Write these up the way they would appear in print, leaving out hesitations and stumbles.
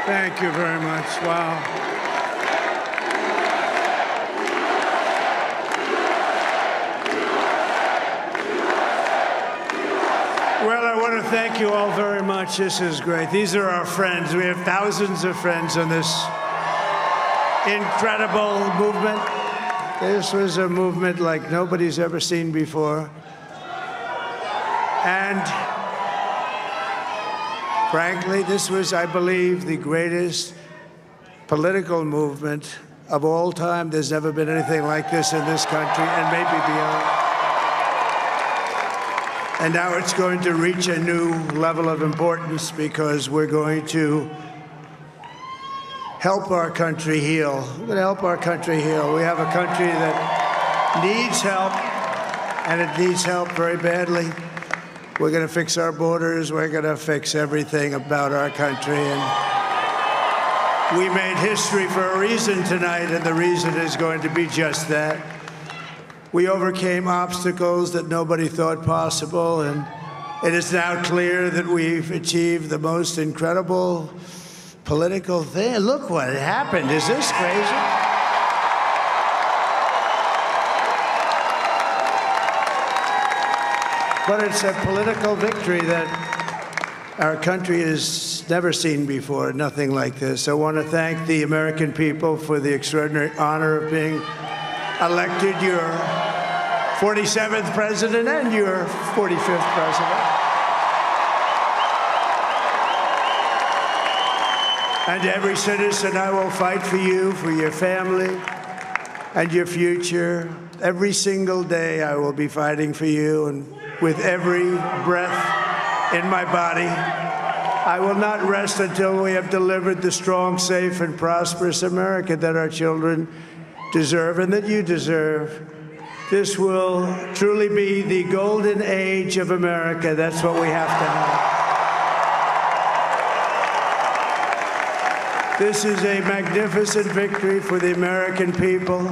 Thank you very much. Wow. Well, I want to thank you all very much. This is great. These are our friends. We have thousands of friends on this incredible movement. This was a movement like nobody's ever seen before. And frankly, this was, I believe, the greatest political movement of all time. There's never been anything like this in this country, and maybe beyond. And now it's going to reach a new level of importance because we're going to help our country heal. We're going to help our country heal. We have a country that needs help, and it needs help very badly. We're going to fix our borders. We're going to fix everything about our country. And we made history for a reason tonight, and the reason is going to be just that. We overcame obstacles that nobody thought possible, and it is now clear that we've achieved the most incredible political thing. Look what happened. Is this crazy? But it's a political victory that our country has never seen before, nothing like this. I want to thank the American people for the extraordinary honor of being elected your 47th president and your 45th president. And every citizen, I will fight for you, for your family, and your future. Every single day, I will be fighting for you, and with every breath in my body, I will not rest until we have delivered the strong, safe, and prosperous America that our children deserve and that you deserve. This will truly be the golden age of America. That's what we have to have. This is a magnificent victory for the American people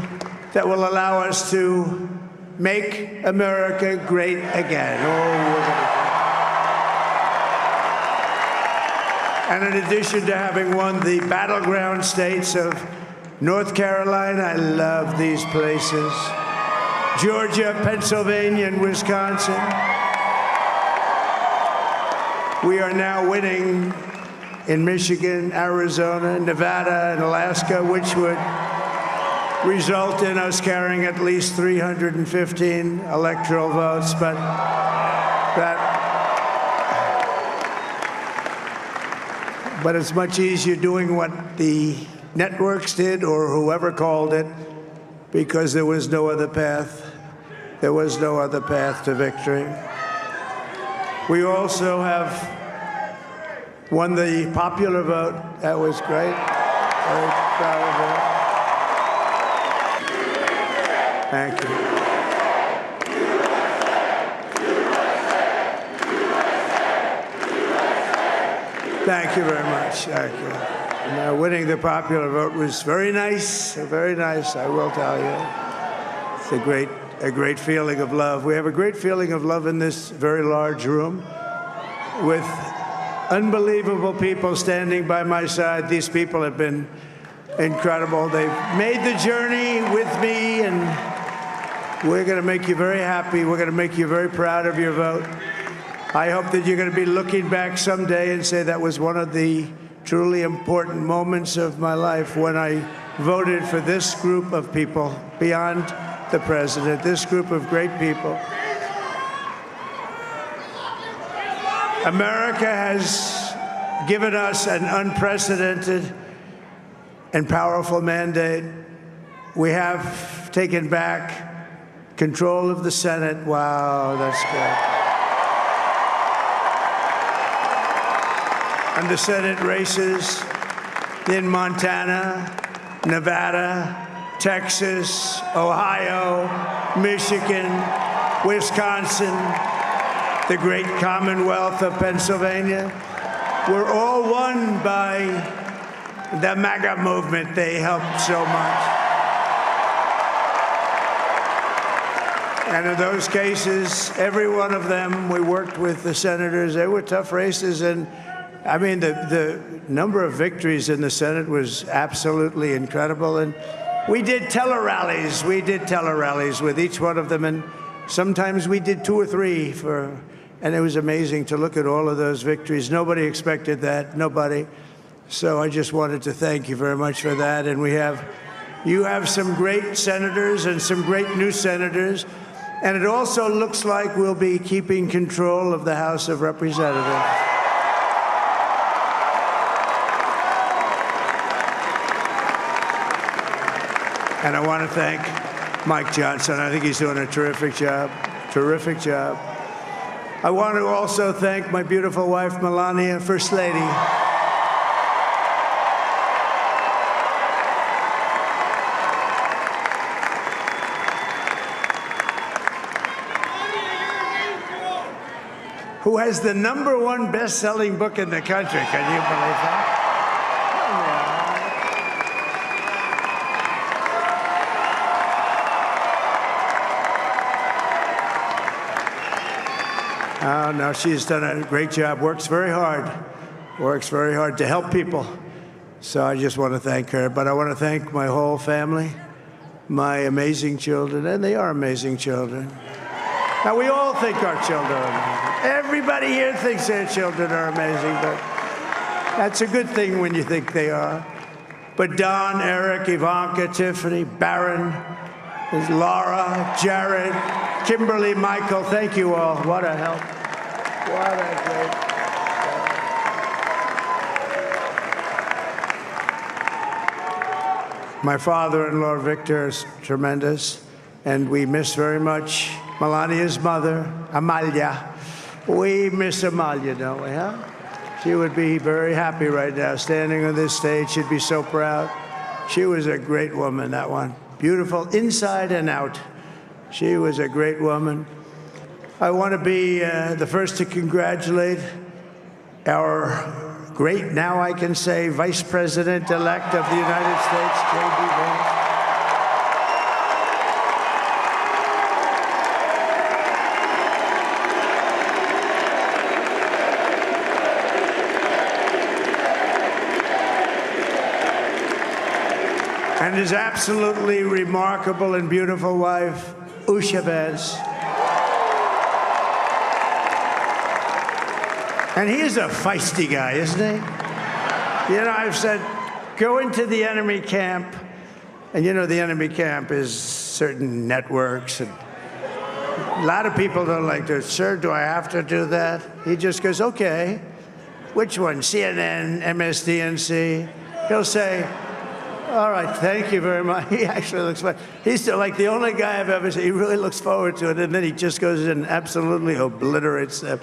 that will allow us to make America great again. And in addition to having won the battleground states of North Carolina, I love these places, Georgia, Pennsylvania, and Wisconsin, we are now winning in Michigan, Arizona, Nevada, and Alaska, which would result in us carrying at least 315 electoral votes, but it's much easier doing what the networks did or whoever called it, because there was no other path. There was no other path to victory. We also have won the popular vote. That was great. Very proud of that. Thank you. Thank you very much. Thank you. And, winning the popular vote was very nice, I will tell you. It's a great feeling of love. We have a great feeling of love in this very large room with unbelievable people standing by my side. These people have been incredible. They've made the journey with me, and we're going to make you very happy. We're going to make you very proud of your vote. I hope that you're going to be looking back someday and say that was one of the truly important moments of my life when I voted for this group of people beyond the president, this group of great people. America has given us an unprecedented and powerful mandate. We have taken back control of the Senate. Wow, that's good. And the Senate races in Montana, Nevada, Texas, Ohio, Michigan, Wisconsin, the great Commonwealth of Pennsylvania, were all won by the MAGA movement. They helped so much. And in those cases, every one of them, we worked with the senators. They were tough races, and I mean, the number of victories in the Senate was absolutely incredible. And we did tele-rallies. We did tele-rallies with each one of them. And sometimes we did 2 or 3 and it was amazing to look at all of those victories. Nobody expected that, nobody. So I just wanted to thank you very much for that. And you have some great senators and some great new senators. And it also looks like we'll be keeping control of the House of Representatives. And I want to thank Mike Johnson. I think he's doing a terrific job, terrific job. I want to also thank my beautiful wife, Melania, First Lady. Who has the #1 best-selling book in the country. Can you believe that? Oh, no, she's done a great job, works very hard to help people. So I just want to thank her. But I want to thank my whole family, my amazing children, and they are amazing children. Now, we all think our children are amazing. Everybody here thinks their children are amazing, but that's a good thing when you think they are. But Don, Eric, Ivanka, Tiffany, Barron, Laura, Jared, Kimberly, Michael, thank you all. What a help. What a great help. My father-in-law, Victor, is tremendous, and we miss very much Melania's mother, Amalia. We miss Amalia, don't we, huh? She would be very happy right now, standing on this stage. She'd be so proud. She was a great woman, that one. Beautiful inside and out. She was a great woman. I want to be the first to congratulate our great, now I can say, Vice President-elect of the United States, J.D. Vance. And his absolutely remarkable and beautiful wife, Usha Vance. And he is a feisty guy, isn't he? You know, I've said, go into the enemy camp. And you know, the enemy camp is certain networks. And a lot of people don't like to, sir, do I have to do that? He just goes, okay. Which one? CNN, MSDNC? He'll say, all right, thank you very much. He actually looks fine. He's like the only guy I've ever seen. He really looks forward to it, and then he just goes in and absolutely obliterates them.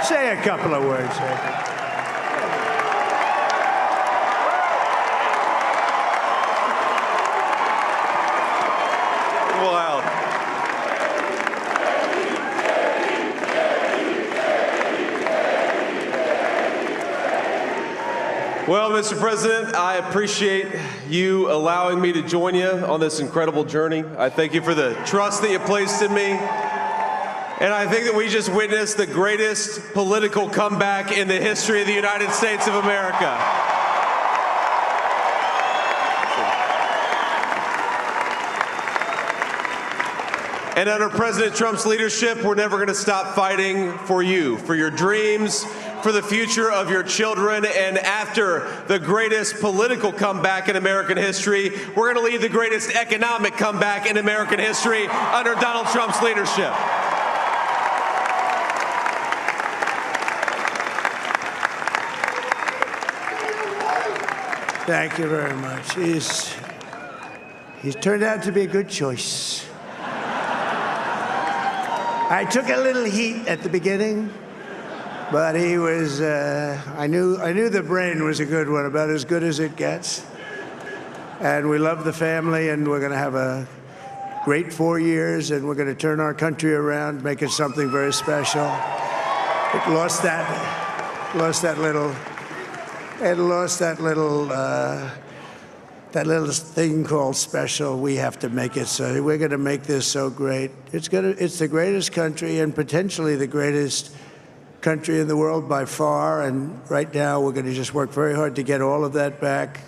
Say a couple of words. Wow. Well, Mr. President, I appreciate you allowing me to join you on this incredible journey. I thank you for the trust that you placed in me. And I think that we just witnessed the greatest political comeback in the history of the United States of America. And under President Trump's leadership, we're never going to stop fighting for you, for your dreams, for the future of your children. And after the greatest political comeback in American history, we're going to lead the greatest economic comeback in American history under Donald Trump's leadership. Thank you very much. He's turned out to be a good choice. I took a little heat at the beginning, but he was, I knew the brain was a good one, about as good as it gets. And we love the family, and we're going to have a great 4 years, and we're going to turn our country around, make it something very special. It lost that little that little thing called special, we have to make it so. We're going to make this so great. It's the greatest country and potentially the greatest country in the world by far. And right now, we're going to just work very hard to get all of that back.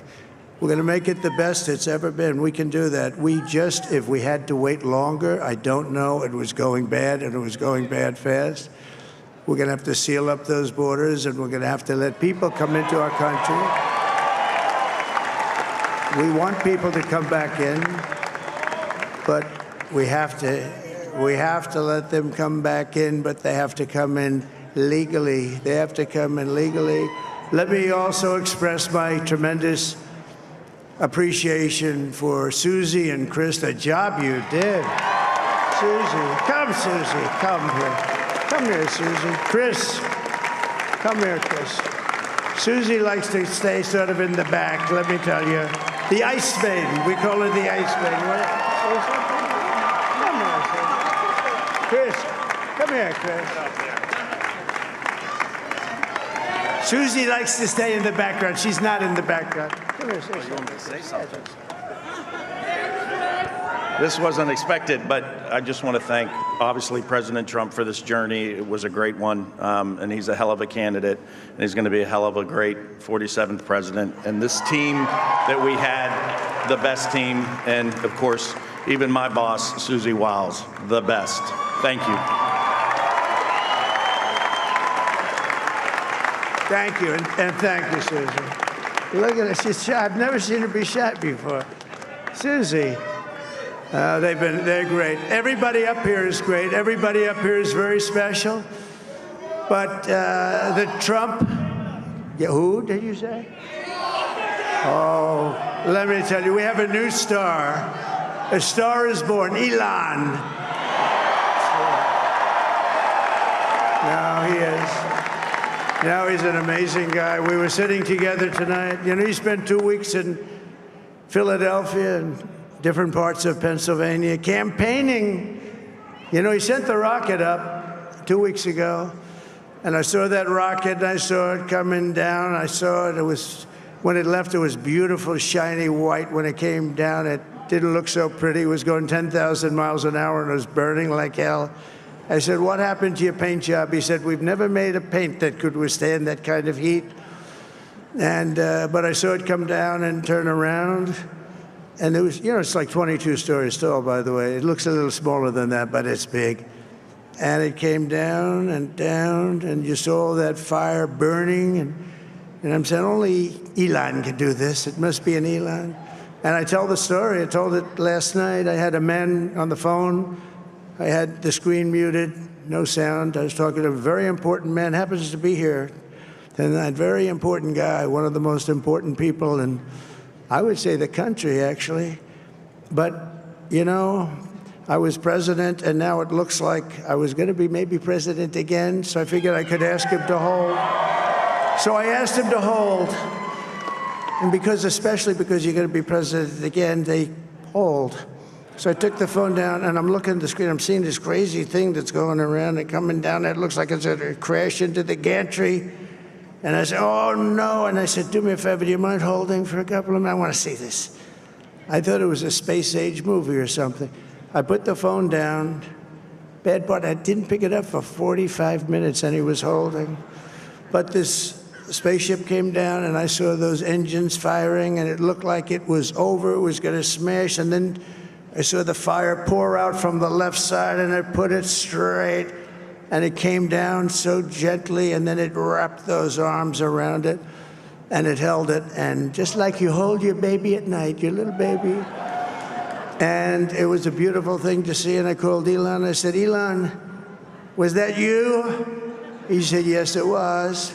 We're going to make it the best it's ever been. We can do that. If we had to wait longer, I don't know. It was going bad, and it was going bad fast. We're going to have to seal up those borders, and we're going to have to let people come into our country. We want people to come back in, but we have to let them come back in, but they have to come in legally. They have to come in legally. Let me also express my tremendous appreciation for Susie and Chris, the job you did. Susie, come here. Come here, Susie. Chris, come here, Chris. Susie likes to stay sort of in the back, let me tell you. The Ice Maiden, we call her the Ice Maiden. Come here, Chris. Come here, Chris. Susie likes to stay in the background. She's not in the background. Come here, say something. This wasn't expected, but I just want to thank, obviously, President Trump for this journey. It was a great one, and he's a hell of a candidate, and he's going to be a hell of a great 47th president. And this team that we had, the best team, and, of course, even my boss, Susie Wiles, the best. Thank you. Thank you, and thank you, Susie. Look at her. She's shy. I've never seen her be shy before. Susie. They're great. Everybody up here is great. Everybody up here is very special. But the Trump, who did you say? Oh, let me tell you, we have a new star. A star is born, Elon. Now he is. Now he's an amazing guy. We were sitting together tonight. You know, he spent 2 weeks in Philadelphia and different parts of Pennsylvania, campaigning. You know, he sent the rocket up 2 weeks ago, and I saw that rocket, and I saw it coming down. I saw it. When it left, it was beautiful, shiny white. When it came down, it didn't look so pretty. It was going 10,000 miles an hour, and it was burning like hell. I said, what happened to your paint job? He said, we've never made a paint that could withstand that kind of heat. And but I saw it come down and turn around. And it was, you know, it's like 22 stories tall, by the way. It looks a little smaller than that, but it's big. And it came down, and you saw that fire burning. And I'm saying, only Elon can do this. It must be an Elon. And I tell the story. I told it last night. I had a man on the phone. I had the screen muted, no sound. I was talking to a very important man, happens to be here. And that very important guy, one of the most important people in, I would say, the country, actually. But, you know, I was president, and now it looks like I was going to be maybe president again, so I figured I could ask him to hold. So I asked him to hold. And especially because you're going to be president again, they hold. So I took the phone down, and I'm looking at the screen. I'm seeing this crazy thing that's going around and coming down. It looks like it's going to crash into the gantry. And I said, oh, no. And I said, do me a favor, do you mind holding for a couple of minutes? I want to see this. I thought it was a space-age movie or something. I put the phone down. Bad part, I didn't pick it up for 45 minutes, and he was holding. But this spaceship came down, and I saw those engines firing, and it looked like it was over. It was going to smash. And then I saw the fire pour out from the left side, and I put it straight. And it came down so gently, and then it wrapped those arms around it, and it held it. And just like you hold your baby at night, your little baby. And it was a beautiful thing to see. And I called Elon. I said, Elon, was that you? He said, yes, it was.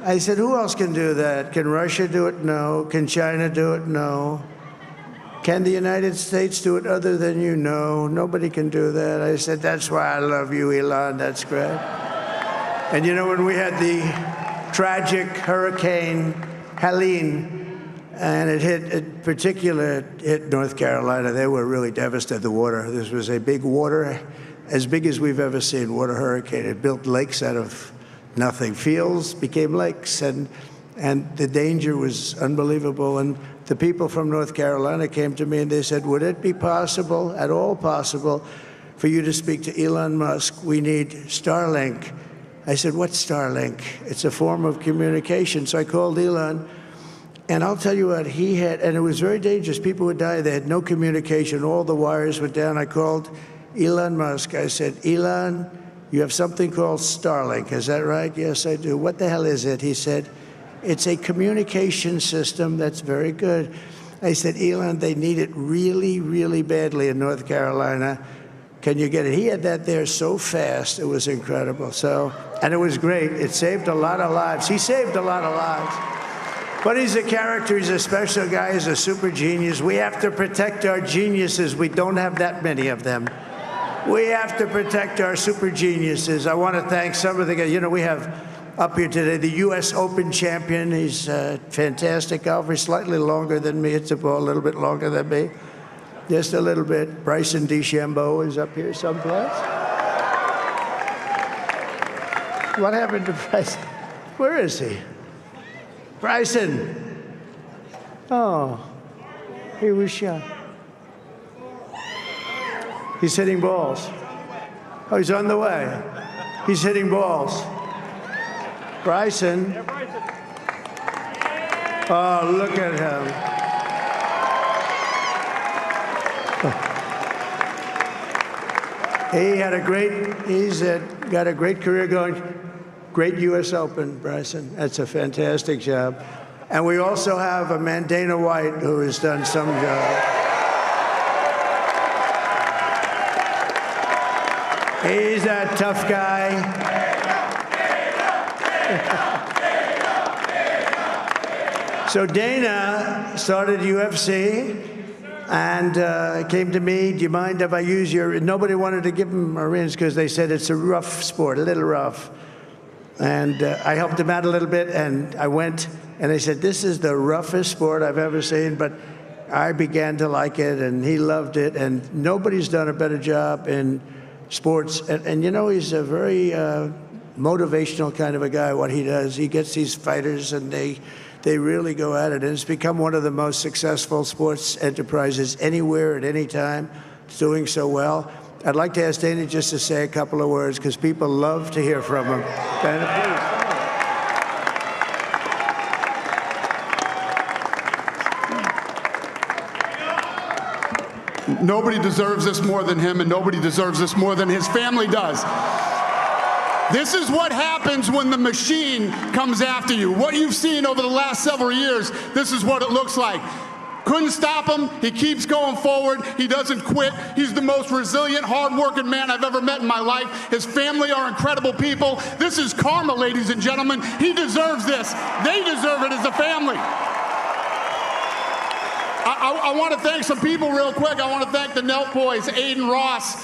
I said, who else can do that? Can Russia do it? No. Can China do it? No. Can the United States do it other than you? No, nobody can do that. I said, that's why I love you, Elon. That's great. And you know, when we had the tragic Hurricane Helene, and it hit North Carolina, they were really devastated, the water. This was a big water, as big as we've ever seen, water hurricane. It built lakes out of nothing. Fields became lakes, and And the danger was unbelievable. And the people from North Carolina came to me and they said, would it be possible, at all possible, for you to speak to Elon Musk? We need Starlink. I said, what's Starlink? It's a form of communication. So I called Elon, and I'll tell you what, he had, and it was very dangerous. People would die. They had no communication. All the wires were down. I called Elon Musk. I said, Elon, you have something called Starlink. Is that right? Yes, I do. What the hell is it? He said, it's a communication system that's very good. I said, Elon, they need it really, really badly in North Carolina. Can you get it? He had that there so fast. It was incredible. So, and it was great. It saved a lot of lives. He saved a lot of lives. But he's a character. He's a special guy. He's a super genius. We have to protect our geniuses. We don't have that many of them. We have to protect our super geniuses. I want to thank some of the guys. You know, we have up here today the U.S. Open champion. He's a fantastic golfer. He's slightly longer than me. Hits the ball a little bit longer than me. Just a little bit. Bryson DeChambeau is up here someplace. What happened to Bryson? Where is he? Bryson. Oh, he was shot. He's hitting balls. Oh, he's on the way. He's hitting balls. Bryson. Oh, look at him. He's got a great career going. Great U.S. Open, Bryson. That's a fantastic job. And we also have a man, Dana White, who has done some job. He's a tough guy. So Dana started UFC. And came to me, do you mind if I use your, nobody wanted to give him Marines because they said it's a rough sport, a little rough. And I helped him out a little bit, and I went, and they said, this is the roughest sport I've ever seen, but I began to like it, and he loved it, and nobody's done a better job in sports. And you know, he's a very motivational kind of a guy, what he does. He gets these fighters, and they really go at it. And it's become one of the most successful sports enterprises anywhere at any time. It's doing so well. I'd like to ask Dana just to say a couple of words because people love to hear from him. Dana, please. Nobody deserves this more than him, and nobody deserves this more than his family does. This is what happens when the machine comes after you. What you've seen over the last several years, this is what it looks like. Couldn't stop him. He keeps going forward. He doesn't quit. He's the most resilient, hard-working man I've ever met in my life. His family are incredible people. This is karma, ladies and gentlemen. He deserves this. They deserve it as a family. I want to thank some people real quick. I want to thank the Nelk boys, Aiden Ross,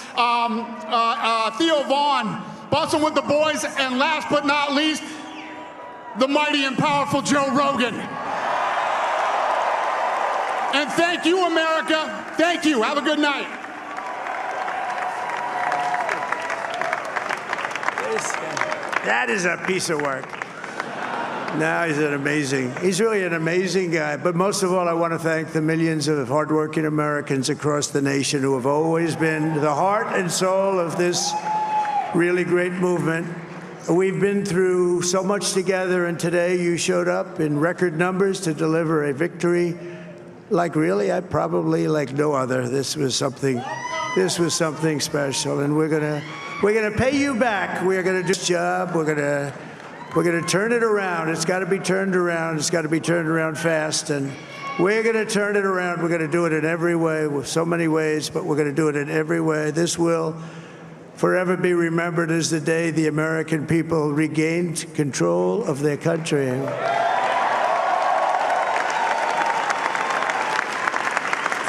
Theo Vaughn, Bustin' with the Boys, and last but not least, the mighty and powerful Joe Rogan. And thank you, America. Thank you. Have a good night. That is a piece of work. No, he's really an amazing guy. But most of all, I want to thank the millions of hardworking Americans across the nation who have always been the heart and soul of this really great movement. We've been through so much together, and today you showed up in record numbers to deliver a victory like probably like no other. This was something special, and we're gonna pay you back. We're gonna do this job. We're gonna turn it around. It's got to be turned around. It's got to be turned around fast, and we're gonna turn it around. We're gonna do it in every way, with so many ways, but we're gonna do it in every way. This will forever be remembered as the day the American people regained control of their country.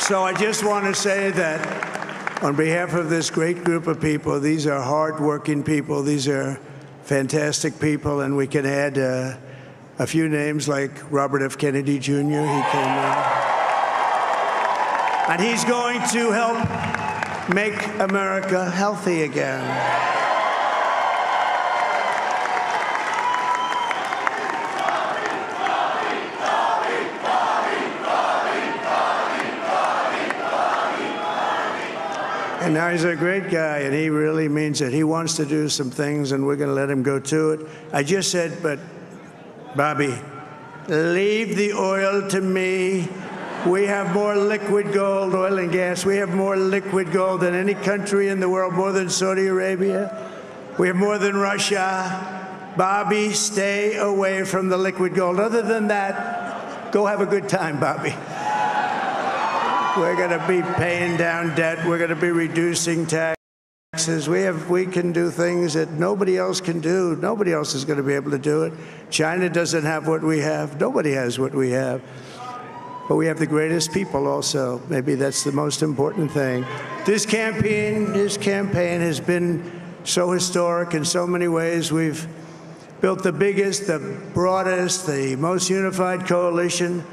So I just want to say that on behalf of this great group of people, these are hard-working people. These are fantastic people, and we can add a few names like Robert F. Kennedy Jr. He came in. And he's going to help make America healthy again. Now, he's a great guy, and he really means it. He wants to do some things, and we're going to let him go to it. I just said, but, Bobby, leave the oil to me. We have more liquid gold, oil and gas. We have more liquid gold than any country in the world, more than Saudi Arabia. We have more than Russia. Bobby, stay away from the liquid gold. Other than that, go have a good time, Bobby. We're going to be paying down debt. We're going to be reducing taxes. We can do things that nobody else can do. Nobody else is going to be able to do it. China doesn't have what we have. Nobody has what we have. But we have the greatest people also. Maybe that's the most important thing. This campaign has been so historic in so many ways. We've built the biggest, the broadest, the most unified coalition.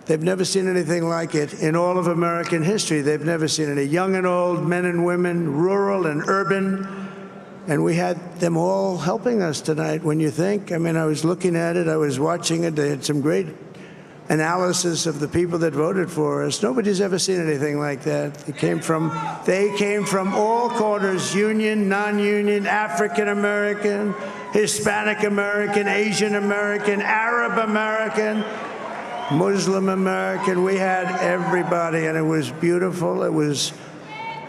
They've never seen anything like it in all of American history. They've never seen it. Young and old, men and women, rural and urban. And we had them all helping us tonight, when you think. I mean, I was looking at it. I was watching it. They had some great analysis of the people that voted for us. Nobody's ever seen anything like that. They came from all corners, union, non-union, African American, Hispanic American, Asian American, Arab American, Muslim American. We had everybody, and it was beautiful. It was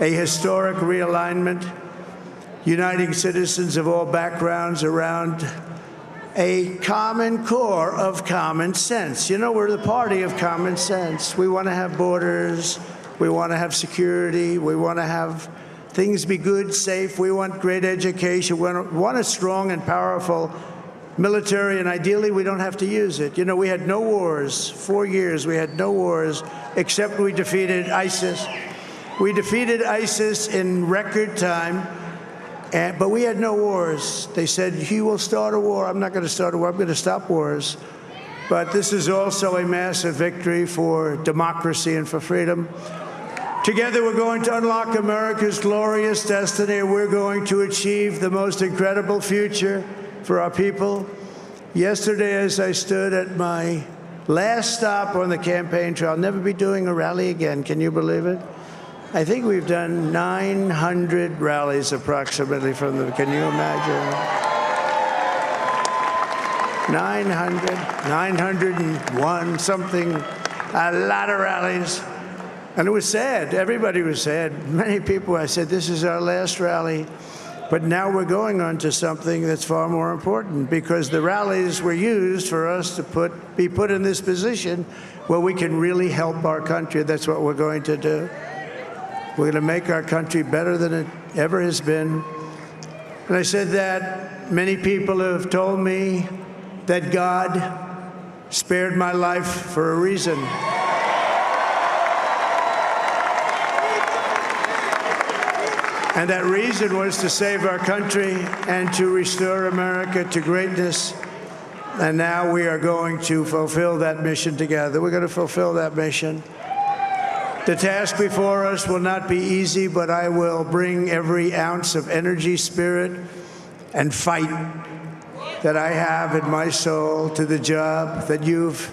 a historic realignment, uniting citizens of all backgrounds around a common core of common sense. You know, we're the party of common sense. We want to have borders. We want to have security. We want to have things be good, safe. We want great education. We want a strong and powerful military, and ideally, we don't have to use it. You know, we had no wars. 4 years, we had no wars, except we defeated ISIS. We defeated ISIS in record time. But we had no wars. They said, he will start a war. I'm not going to start a war. I'm going to stop wars. But this is also a massive victory for democracy and for freedom. Together, we're going to unlock America's glorious destiny. We're going to achieve the most incredible future for our people. Yesterday, as I stood at my last stop on the campaign trail, I'll never be doing a rally again. Can you believe it? I think we've done 900 rallies approximately from the, can you imagine? 901, something, a lot of rallies. And it was sad. Everybody was sad. Many people, I said, this is our last rally. But now we're going on to something that's far more important, because the rallies were used for us to be put in this position where we can really help our country. That's what we're going to do. We're going to make our country better than it ever has been. And I said that many people have told me that God spared my life for a reason. And that reason was to save our country and to restore America to greatness. And now we are going to fulfill that mission together. We're going to fulfill that mission. The task before us will not be easy, but I will bring every ounce of energy, spirit, and fight that I have in my soul to the job that you've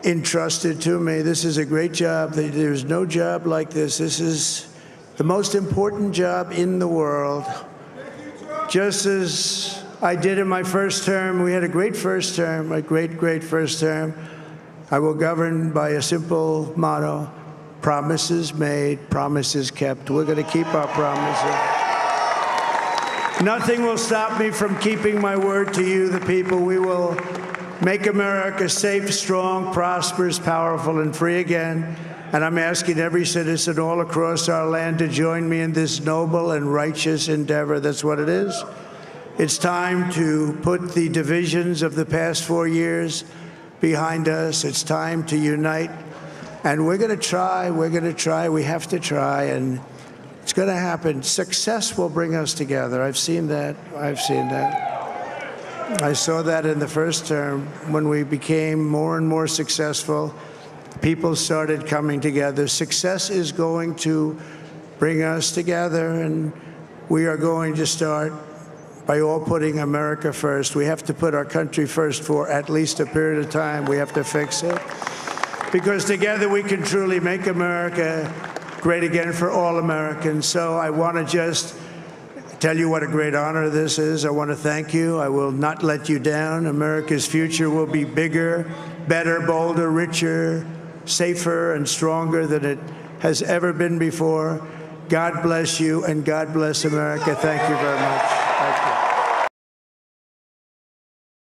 entrusted to me. This is a great job. There's no job like this. This is the most important job in the world. Just as I did in my first term, we had a great first term, a great, great first term. I will govern by a simple motto: promises made, promises kept. We're going to keep our promises. Nothing will stop me from keeping my word to you, the people. We will make America safe, strong, prosperous, powerful, and free again. And I'm asking every citizen all across our land to join me in this noble and righteous endeavor. That's what it is. It's time to put the divisions of the past 4 years behind us. It's time to unite. And we're going to try. We're going to try. We have to try. And it's going to happen. Success will bring us together. I've seen that. I've seen that. I saw that in the first term. When we became more and more successful, people started coming together. Success is going to bring us together, and we are going to start by all putting America first. We have to put our country first for at least a period of time. We have to fix it. Because together we can truly make America great again for all Americans. So I want to just tell you what a great honor this is. I want to thank you. I will not let you down. America's future will be bigger, better, bolder, richer, safer, and stronger than it has ever been before. God bless you, and God bless America. Thank you very much. Thank you.